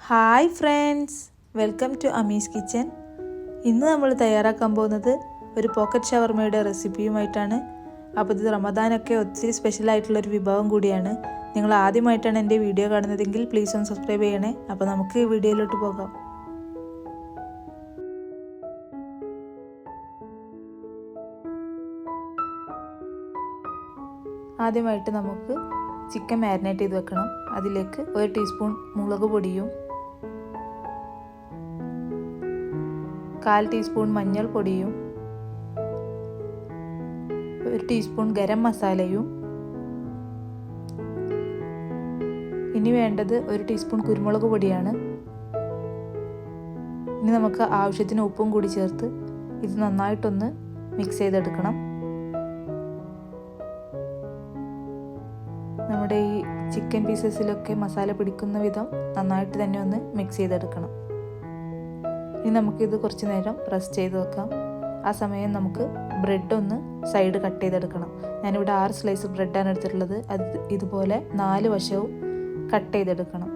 Hi friends, welcome to Ami's kitchen. ഇന്ന് നമ്മൾ തയ്യാറാക്കാൻ പോകുന്നത് ഒരു പോക്കറ്റ് ഷവർമയുടെ റെസിപ്പിയുമായിട്ടാണ്. അപ്പോൾ ഇത് റമദാനൊക്കെ ഒത്തിരി സ്പെഷ്യലായിട്ടുള്ളൊരു വിഭവം കൂടിയാണ്. നിങ്ങൾ ആദ്യമായിട്ടാണ് എൻ്റെ വീഡിയോ കാണുന്നതെങ്കിൽ പ്ലീസ് ഒന്ന് സബ്സ്ക്രൈബ് ചെയ്യണേ. അപ്പോൾ നമുക്ക് വീഡിയോയിലോട്ട് പോകാം. ആദ്യമായിട്ട് നമുക്ക് ചിക്കൻ മാരിനേറ്റ് ചെയ്ത് വെക്കണം. അതിലേക്ക് 1 ടീസ്പൂൺ മുളക് പൊടിയും 1/4 ടീസ്പൂൺ മഞ്ഞൾപ്പൊടിയും 1 ടീസ്പൂൺ ഗരം മസാലയും, ഇനി വേണ്ടത് 1 ടീസ്പൂൺ കുരുമുളക് പൊടിയാണ്. ഇനി നമുക്ക് ആവശ്യത്തിന് ഉപ്പും കൂടി ചേർത്ത് ഇത് നന്നായിട്ടൊന്ന് മിക്സ് ചെയ്തെടുക്കണം. നമ്മുടെ ഈ ചിക്കൻ പീസസിലൊക്കെ മസാല പിടിക്കുന്ന വിധം നന്നായിട്ട് തന്നെ ഒന്ന് മിക്സ് ചെയ്തെടുക്കണം. ഇനി നമുക്കിത് കുറച്ച് നേരം റെസ്റ്റ് ചെയ്ത് വെക്കാം. ആ സമയം നമുക്ക് ബ്രെഡ് ഒന്ന് സൈഡ് കട്ട് ചെയ്തെടുക്കണം. ഞാനിവിടെ 6 സ്ലൈസ് ബ്രെഡാണ് എടുത്തിട്ടുള്ളത്. അത് ഇതുപോലെ 4 വശവും കട്ട് ചെയ്തെടുക്കണം.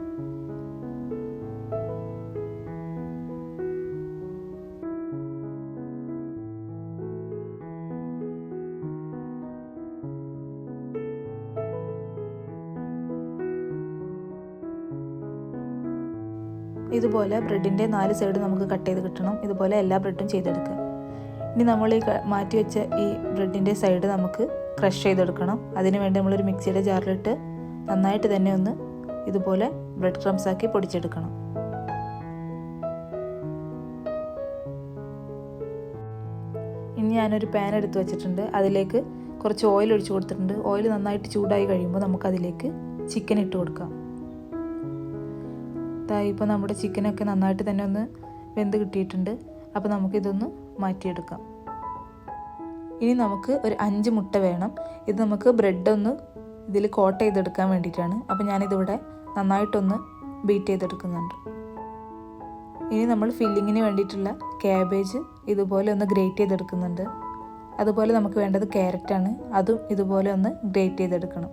ഇതുപോലെ ബ്രെഡിൻ്റെ 4 സൈഡ് നമുക്ക് കട്ട് ചെയ്ത് കിട്ടണം. ഇതുപോലെ എല്ലാ ബ്രെഡും ചെയ്തെടുക്കുക. ഇനി നമ്മൾ ഈ മാറ്റി വെച്ച ഈ ബ്രെഡിൻ്റെ സൈഡ് നമുക്ക് ക്രഷ് ചെയ്തെടുക്കണം. അതിന് വേണ്ടി നമ്മളൊരു മിക്സിയുടെ ജാറിലിട്ട് നന്നായിട്ട് തന്നെ ഒന്ന് ഇതുപോലെ ബ്രെഡ് ക്രംസ് ആക്കി പൊടിച്ചെടുക്കണം. ഇനി ഞാനൊരു പാൻ എടുത്ത് വെച്ചിട്ടുണ്ട്. അതിലേക്ക് കുറച്ച് ഓയിൽ ഒഴിച്ച് കൊടുത്തിട്ടുണ്ട്. ഓയിൽ നന്നായിട്ട് ചൂടായി കഴിയുമ്പോൾ നമുക്കതിലേക്ക് ചിക്കൻ ഇട്ട് കൊടുക്കാം. ഇപ്പോൾ നമ്മുടെ ചിക്കനൊക്കെ നന്നായിട്ട് തന്നെ ഒന്ന് വെന്ത് കിട്ടിയിട്ടുണ്ട്. അപ്പോൾ നമുക്കിതൊന്ന് മാറ്റിയെടുക്കാം. ഇനി നമുക്ക് ഒരു 5 മുട്ട വേണം. ഇത് നമുക്ക് ബ്രെഡൊന്ന് ഇതിൽ കോട്ട് ചെയ്തെടുക്കാൻ വേണ്ടിയിട്ടാണ്. അപ്പോൾ ഞാനിതിവിടെ നന്നായിട്ടൊന്ന് ബീറ്റ് ചെയ്തെടുക്കുന്നുണ്ട്. ഇനി നമ്മൾ ഫില്ലിങ്ങിന് വേണ്ടിയിട്ടുള്ള ക്യാബേജ് ഇതുപോലെ ഒന്ന് ഗ്രേറ്റ് ചെയ്തെടുക്കുന്നുണ്ട്. അതുപോലെ നമുക്ക് വേണ്ടത് ക്യാരറ്റാണ്. അതും ഇതുപോലെ ഒന്ന് ഗ്രേറ്റ് ചെയ്തെടുക്കണം.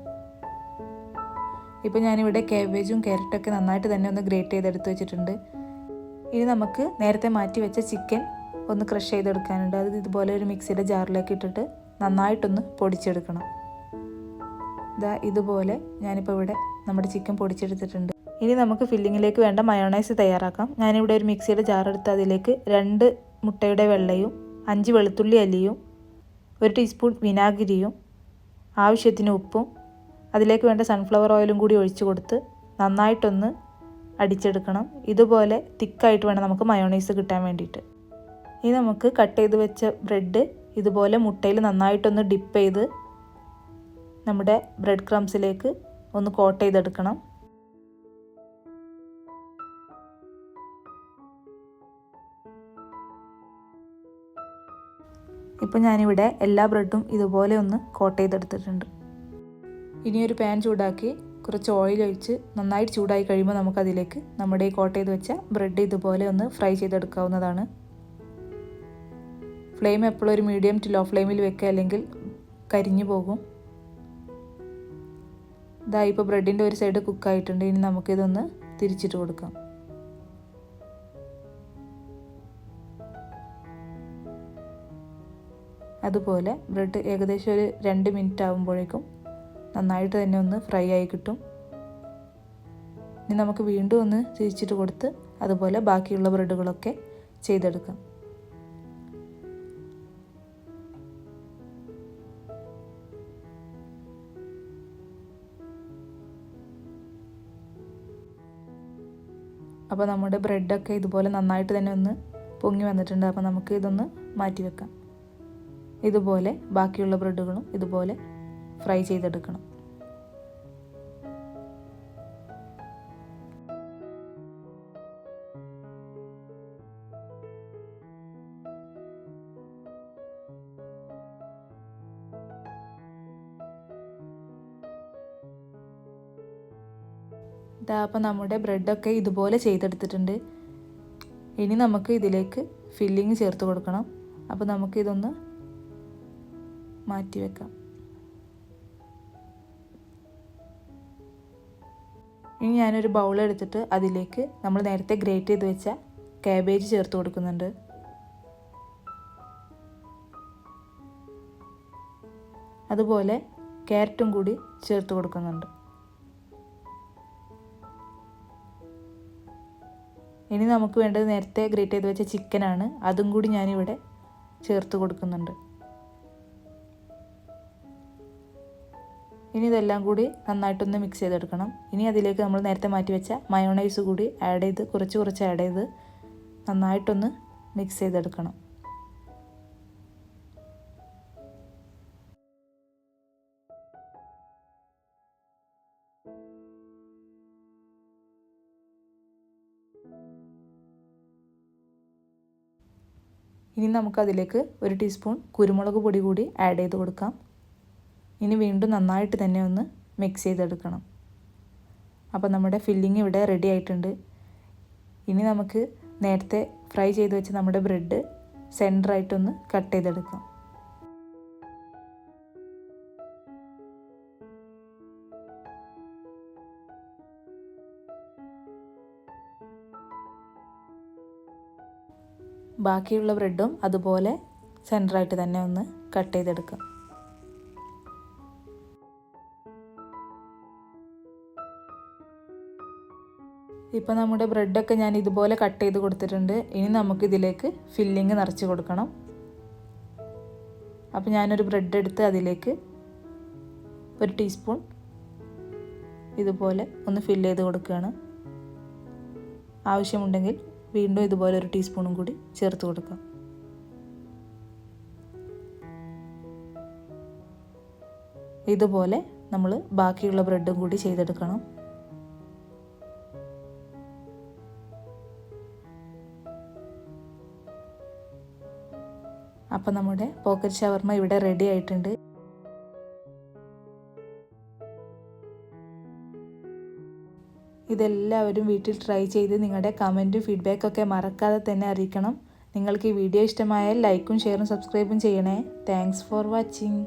ഇപ്പോൾ ഞാനിവിടെ ക്യാബേജും ക്യാരറ്റൊക്കെ നന്നായിട്ട് തന്നെ ഒന്ന് ഗ്രേറ്റ് ചെയ്തെടുത്ത് വെച്ചിട്ടുണ്ട്. ഇനി നമുക്ക് നേരത്തെ മാറ്റി വെച്ച ചിക്കൻ ഒന്ന് ക്രഷ് ചെയ്തെടുക്കാനുണ്ട്. അത് ഇതുപോലെ ഒരു മിക്സിയുടെ ജാറിലേക്ക് ഇട്ടിട്ട് നന്നായിട്ടൊന്ന് പൊടിച്ചെടുക്കണം. ഇതുപോലെ ഞാനിപ്പോൾ ഇവിടെ നമ്മുടെ ചിക്കൻ പൊടിച്ചെടുത്തിട്ടുണ്ട്. ഇനി നമുക്ക് ഫില്ലിങ്ങിലേക്ക് വേണ്ട മയോണൈസ് തയ്യാറാക്കാം. ഞാനിവിടെ ഒരു മിക്സിയുടെ ജാറെടുത്ത് അതിലേക്ക് 2 മുട്ടയുടെ വെള്ളയും 5 വെളുത്തുള്ളി അല്ലിയും 1 ടീസ്പൂൺ വിനാഗിരിയും ആവശ്യത്തിന് ഉപ്പും അതിലേക്ക് വേണ്ട സൺഫ്ലവർ ഓയിലും കൂടി ഒഴിച്ചു കൊടുത്ത് നന്നായിട്ടൊന്ന് അടിച്ചെടുക്കണം. ഇതുപോലെ തിക്കായിട്ട് വേണം നമുക്ക് മയോണൈസ് കിട്ടാൻ വേണ്ടിയിട്ട്. ഇനി നമുക്ക് കട്ട് ചെയ്ത് വെച്ച ബ്രെഡ് ഇതുപോലെ മുട്ടയിൽ നന്നായിട്ടൊന്ന് ഡിപ്പ് ചെയ്ത് നമ്മുടെ ബ്രെഡ് ക്രംസിലേക്ക് ഒന്ന് കോട്ട് ചെയ്തെടുക്കണം. ഇപ്പോൾ ഞാനിവിടെ എല്ലാ ബ്രെഡും ഇതുപോലെ ഒന്ന് കോട്ട് ചെയ്തെടുത്തിട്ടുണ്ട്. ഇനിയൊരു പാൻ ചൂടാക്കി കുറച്ച് ഓയിൽ ഒഴിച്ച് നന്നായിട്ട് ചൂടായി കഴിയുമ്പോൾ നമുക്കതിലേക്ക് നമ്മുടെ ഈ കോട്ട് ചെയ്ത് വെച്ച ബ്രെഡ് ഇതുപോലെ ഒന്ന് ഫ്രൈ ചെയ്തെടുക്കാവുന്നതാണ്. ഫ്ലെയിം എപ്പോഴും ഒരു മീഡിയം ടു ലോ ഫ്ലെയിമിൽ വെക്കുക, അല്ലെങ്കിൽ കരിഞ്ഞു പോകും. ഇപ്പോൾ ബ്രെഡിൻ്റെ ഒരു സൈഡ് കുക്കായിട്ടുണ്ട്. ഇനി നമുക്കിതൊന്ന് തിരിച്ചിട്ട് കൊടുക്കാം. അതുപോലെ ബ്രെഡ് ഏകദേശം ഒരു 2 മിനിറ്റ് ആകുമ്പോഴേക്കും നന്നായിട്ട് തന്നെ ഒന്ന് ഫ്രൈ ആയി കിട്ടും. ഇനി നമുക്ക് വീണ്ടും ഒന്ന് തിരിച്ചിട്ട് കൊടുത്ത് അതുപോലെ ബാക്കിയുള്ള ബ്രെഡുകളൊക്കെ ചെയ്തെടുക്കാം. അപ്പോൾ നമ്മുടെ ബ്രെഡൊക്കെ ഇതുപോലെ നന്നായിട്ട് തന്നെ ഒന്ന് പൊങ്ങി വന്നിട്ടുണ്ട്. അപ്പോൾ നമുക്ക് ഇതൊന്ന് മാറ്റി വെക്കാം. ഇതുപോലെ ബാക്കിയുള്ള ബ്രെഡുകളും ഇതുപോലെ ഫ്രൈ ചെയ്തെടുക്കണം. അപ്പോൾ നമ്മുടെ ബ്രെഡൊക്കെ ഇതുപോലെ ചെയ്തെടുത്തിട്ടുണ്ട്. ഇനി നമുക്ക് ഇതിലേക്ക് ഫില്ലിങ് ചേർത്ത് കൊടുക്കണം. അപ്പോൾ നമുക്കിതൊന്ന് മാറ്റി വെക്കാം. ഇനി ഞാനൊരു ബൗൾ എടുത്തിട്ട് അതിലേക്ക് നമ്മൾ നേരത്തെ ഗ്രേറ്റ് ചെയ്ത് വെച്ച കാബേജ് ചേർത്ത് കൊടുക്കുന്നുണ്ട്. അതുപോലെ ക്യാരറ്റും കൂടി ചേർത്ത് കൊടുക്കുന്നുണ്ട്. ഇനി നമുക്ക് വേണ്ടത് നേരത്തെ ഗ്രേറ്റ് ചെയ്ത് വെച്ച ചിക്കനാണ്. അതും കൂടി ഞാനിവിടെ ചേർത്ത് കൊടുക്കുന്നുണ്ട്. ഇനി ഇതെല്ലാം കൂടി നന്നായിട്ടൊന്ന് മിക്സ് ചെയ്തെടുക്കണം. ഇനി അതിലേക്ക് നമ്മൾ നേരത്തെ മാറ്റി വെച്ച മയോണൈസ് കൂടി ആഡ് ചെയ്ത് കുറച്ച് ആഡ് ചെയ്ത് നന്നായിട്ടൊന്ന് മിക്സ് ചെയ്തെടുക്കണം. ഇനി നമുക്കതിലേക്ക് 1 ടീസ്പൂൺ കുരുമുളക് പൊടി കൂടി ആഡ് ചെയ്ത് കൊടുക്കാം. ഇനി വീണ്ടും നന്നായിട്ട് തന്നെ ഒന്ന് മിക്സ് ചെയ്തെടുക്കണം. അപ്പോൾ നമ്മുടെ ഫില്ലിങ് ഇവിടെ റെഡി ആയിട്ടുണ്ട്. ഇനി നമുക്ക് നേരത്തെ ഫ്രൈ ചെയ്ത് വെച്ച നമ്മുടെ ബ്രെഡ് സെൻറ്ററായിട്ടൊന്ന് കട്ട് ചെയ്തെടുക്കാം. ബാക്കിയുള്ള ബ്രെഡും അതുപോലെ സെൻറ്ററായിട്ട് തന്നെ ഒന്ന് കട്ട് ചെയ്തെടുക്കാം. ഇപ്പോൾ നമ്മുടെ ബ്രെഡൊക്കെ ഞാൻ ഇതുപോലെ കട്ട് ചെയ്ത് കൊടുത്തിട്ടുണ്ട്. ഇനി നമുക്കിതിലേക്ക് ഫില്ലിങ് നിറച്ച് കൊടുക്കണം. അപ്പോൾ ഞാനൊരു ബ്രെഡ് എടുത്ത് അതിലേക്ക് 1 ടീസ്പൂൺ ഇതുപോലെ ഒന്ന് ഫില്ല് ചെയ്ത് കൊടുക്കുകയാണ്. ആവശ്യമുണ്ടെങ്കിൽ വീണ്ടും ഇതുപോലെ 1 ടീസ്പൂണും കൂടി ചേർത്ത് കൊടുക്കാം. ഇതുപോലെ നമ്മൾ ബാക്കിയുള്ള ബ്രെഡും കൂടി ചെയ്തെടുക്കണം. അപ്പോൾ നമ്മുടെ പോക്കറ്റ് ഷവർമ ഇവിടെ റെഡി ആയിട്ടുണ്ട്. ഇതെല്ലാവരും വീട്ടിൽ ട്രൈ ചെയ്ത് നിങ്ങളുടെ കമൻറ്റും ഫീഡ്ബാക്കൊക്കെ മറക്കാതെ തന്നെ അറിയിക്കണം. നിങ്ങൾക്ക് ഈ വീഡിയോ ഇഷ്ടമായാൽ ലൈക്കും ഷെയറും സബ്സ്ക്രൈബും ചെയ്യണേ. Thanks for watching.